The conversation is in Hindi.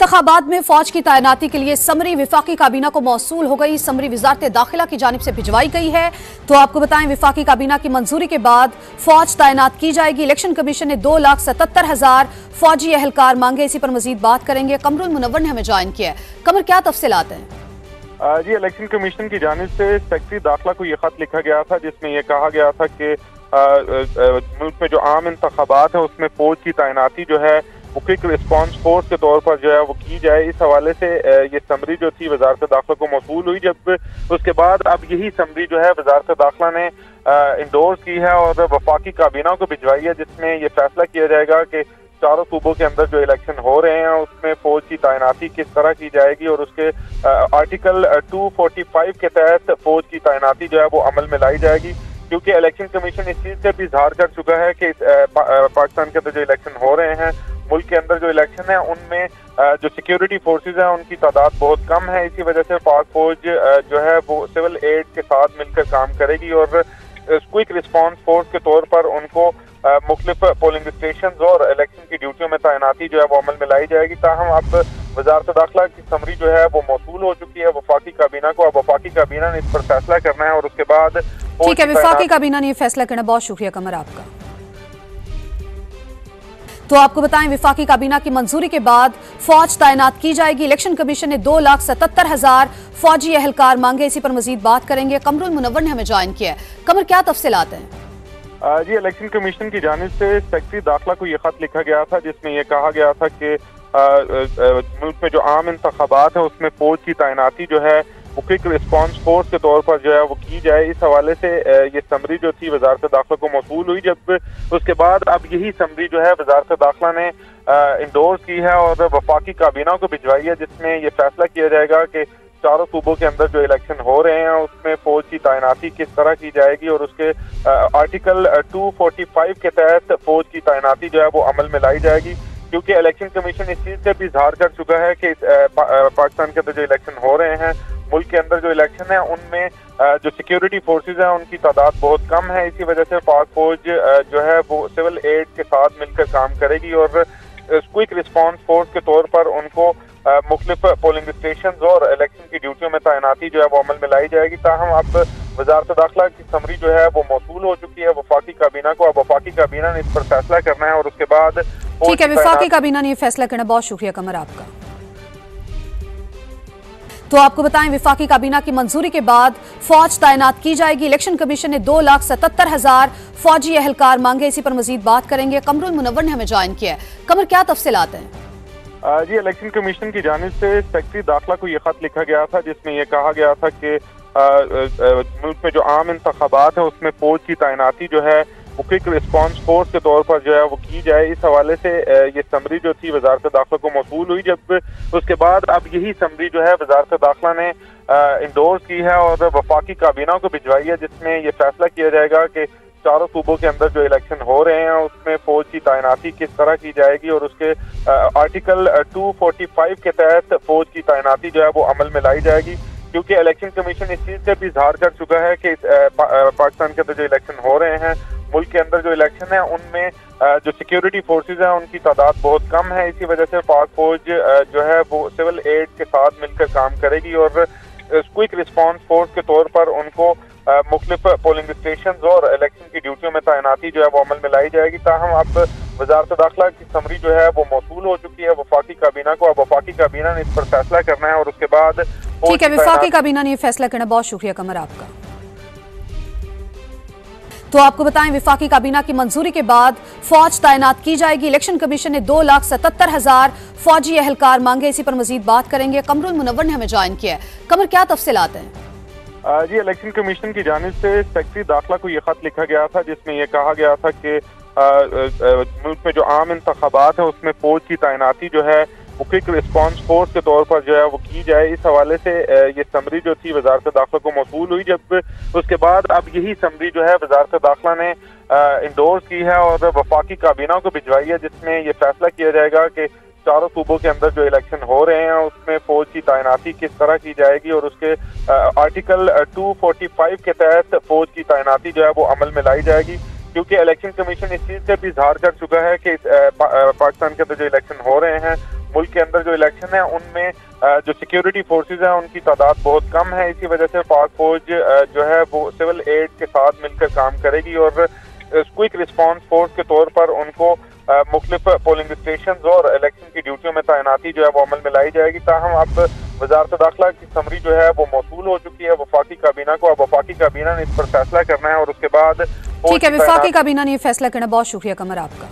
इंतखाबात में फौज की तैनाती के लिए समरी विफाकी काबीना को मौसूल हो गई। समरी वजारत दाखिला की जानिब से भिजवाई गई है। तो आपको बताएं, विफाकी काबीना की मंजूरी के बाद फौज तैनात की जाएगी। इलेक्शन कमीशन ने 2,77,000 फौजी एहलकार मांगे। इसी पर मजीद बात करेंगे। कमरुल मुनव्वर ने हमें ज्वाइन किया है। कमर, क्या तफसीलात हैं? जी, इलेक्शन कमीशन की जानिब से सेक्रेटरी दाखिला को यह खत लिखा गया था जिसमें यह कहा गया था कि मुल्क में जो आम इंतखाबात है उसमें फौज की तैनाती जो है वो क्विक रिस्पांस फोर्स के तौर पर जो है वो की जाए। इस हवाले से ये समरी जो थी वजारत दाखिला को मौसूल हुई। जब उसके बाद अब यही समरी जो है वजारत दाखिला ने इंडोर्स की है और वफाकी काबीना को भिजवाई है, जिसमें ये फैसला किया जाएगा कि चारों सूबों के अंदर जो इलेक्शन हो रहे हैं उसमें फौज की तैनाती किस तरह की जाएगी और उसके आर्टिकल 245 के तहत फौज की तैनाती जो है वो अमल में लाई जाएगी। क्योंकि इलेक्शन कमीशन इस चीज से भी इजहार कर चुका है कि पाकिस्तान के अंदर जो इलेक्शन हो रहे हैं, मुल्क के अंदर जो इलेक्शन है उनमें जो सिक्योरिटी फोर्सेज हैं उनकी तादाद बहुत कम है। इसी वजह से पाक फौज जो है वो सिविल एड के साथ मिलकर काम करेगी और क्विक रिस्पांस फोर्स के तौर पर उनको मुख्तलिफ पोलिंग स्टेशन और इलेक्शन की ड्यूटियों में तैनाती जो है वो अमल में लाई जाएगी। ताहम अब वजारत दाखिला की समरी जो है वो मौसूल हो चुकी है वफाकी काबीना को। अब वफाकी काबीना ने इस पर फैसला करना है और उसके बाद ठीक है, वफाकी काबीना ने फैसला करना। बहुत शुक्रिया कमर आपका। तो आपको बताएं, विफाकी काबीना की मंजूरी के बाद फौज तैनात की जाएगी। इलेक्शन कमीशन ने 2,77,000 फौजी एहलकार मांगे। इसी पर मजीद बात करेंगे। कमरुल मुनव्वर ने हमें ज्वाइन किया है। कमर, क्या तफसीलात हैं? जी, इलेक्शन कमीशन की जानिब से सेक्रेटरी दाखिला को यह खत लिखा गया था जिसमें यह कहा गया था कि मुल्क में जो आम इंतखाबात है उसमें फौज की तैनाती जो है वो क्विक रिस्पांस फोर्स के तौर पर जो है वो की जाए। इस हवाले से ये समरी जो थी वजारत दाखिला को मौसूल हुई। जब उसके बाद अब यही समरी जो है वजारत दाखिला ने इंडोर्स की है और वफाकी काबीना को भिजवाई है, जिसमें ये फैसला किया जाएगा कि चारों सूबों के अंदर जो इलेक्शन हो रहे हैं उसमें फौज की तैनाती किस तरह की जाएगी और उसके आर्टिकल 245 के तहत फौज की तैनाती जो है वो अमल में लाई जाएगी। क्योंकि इलेक्शन कमीशन इस चीज से भी इजहार कर चुका है कि पाकिस्तान के अंदर जो इलेक्शन हो रहे हैं, मुल्क के अंदर जो इलेक्शन है उनमें जो सिक्योरिटी फोर्सेज हैं उनकी तादाद बहुत कम है। इसी वजह से पाक फौज जो है वो सिविल एड के साथ मिलकर काम करेगी और क्विक रिस्पांस फोर्स के तौर पर उनको मुख्तलिफ पोलिंग स्टेशन और इलेक्शन की ड्यूटियों में तैनाती जो है वो अमल में लाई जाएगी। ताहम अब वजारत दाखिला की समरी जो है वो मौसूल हो चुकी है वफाकी काबीना को। अब वफाकी काबीना ने इस पर फैसला करना है और उसके बाद ठीक है, वफाकी काबीना ने फैसला करना। बहुत शुक्रिया कमर आपका। तो आपको बताएं, विफाकी काबीना की मंजूरी के बाद फौज तैनात की जाएगी। इलेक्शन कमीशन ने 2,77,000 फौजी एहलकार मांगे। इसी पर मजीद बात करेंगे। कमरुल मुनव्वर ने हमें ज्वाइन किया है। कमर, क्या तफसीलात हैं? जी, इलेक्शन कमीशन की जानिब से सेक्रेटरी दाखिला को यह खत लिखा गया था जिसमें यह कहा गया था कि मुल्क में जो आम इंतखाबात है उसमें फौज की तैनाती जो है वो क्विक रिस्पांस फोर्स के तौर पर जो है वो की जाए। इस हवाले से ये समरी जो थी वजारत दाखिला को मौसूल हुई। जब उसके बाद अब यही समरी जो है वजारत दाखिला ने इंडोर्स की है और वफाकी काबीना को भिजवाई है, जिसमें ये फैसला किया जाएगा कि चारों सूबों के अंदर जो इलेक्शन हो रहे हैं उसमें फौज की तैनाती किस तरह की जाएगी और उसके आर्टिकल 245 के तहत फौज की तैनाती जो है वो अमल में लाई जाएगी। क्योंकि इलेक्शन कमीशन इस चीज से भी इजहार कर चुका है कि पाकिस्तान के अंदर जो इलेक्शन हो रहे हैं, मुल्क के अंदर जो इलेक्शन है उनमें जो सिक्योरिटी फोर्सेज हैं उनकी तादाद बहुत कम है। इसी वजह से पाक फौज जो है वो सिविल एड के साथ मिलकर काम करेगी और क्विक रिस्पांस फोर्स के तौर पर उनको मुख्तलिफ पोलिंग स्टेशन और इलेक्शन की ड्यूटियों में तैनाती जो है वो अमल में लाई जाएगी। ताहम अब वजारत दाखिला की समरी जो है वो मौसूल हो चुकी है वफाकी काबीना को। अब वफाकी काबीना ने इस पर फैसला करना है और उसके बाद ठीक है, वफाकी काबीना ने फैसला करना। बहुत शुक्रिया कमर आपका। तो आपको बताएं, विफाकी काबीना की मंजूरी के बाद फौज तैनात की जाएगी। इलेक्शन कमीशन ने 2,77,000 फौजी एहलकार मांगे। इसी पर मजीद बात करेंगे। कमरुल मुनव्वर ने हमें ज्वाइन किया है। कमर, क्या तफसीलात हैं? जी, इलेक्शन कमीशन की जानिब से सेक्रेटरी दाखिला को यह खत लिखा गया था जिसमें यह कहा गया था कि मुल्क में जो आम इंतखाबात है उसमें फौज की तैनाती जो है वो क्विक रिस्पांस फोर्स के तौर पर जो है वो की जाए। इस हवाले से ये समरी जो थी वजारत दाखिला को मौसूल हुई। जब उसके बाद अब यही समरी जो है वजारत दाखिला ने इंडोर्स की है और वफाकी काबीना को भिजवाई है, जिसमें ये फैसला किया जाएगा कि चारों सूबों के अंदर जो इलेक्शन हो रहे हैं उसमें फौज की तैनाती किस तरह की जाएगी और उसके आर्टिकल 245 के तहत फौज की तैनाती जो है वो अमल में लाई जाएगी। क्योंकि इलेक्शन कमीशन इस चीज से भी इजहार कर चुका है कि पाकिस्तान के अंदर जो इलेक्शन हो रहे हैं, मुल्क के अंदर जो इलेक्शन है उनमें जो सिक्योरिटी फोर्सेस हैं उनकी तादाद बहुत कम है। इसी वजह से पाक फौज जो है वो सिविल एड के साथ मिलकर काम करेगी और क्विक रिस्पांस फोर्स के तौर पर उनको मुख्तलिफ पोलिंग स्टेशन और इलेक्शन की ड्यूटियों में तैनाती जो है वो अमल में लाई जाएगी। ताहम अब वजारत दाखिला की समरी जो है वो मौसूल हो चुकी है वफाकी काबीना को। अब वफाकी काबीना ने इस पर फैसला करना है और उसके बाद ठीक है, वफाकी काबीना ने ये फैसला करना। बहुत शुक्रिया कमर आपका।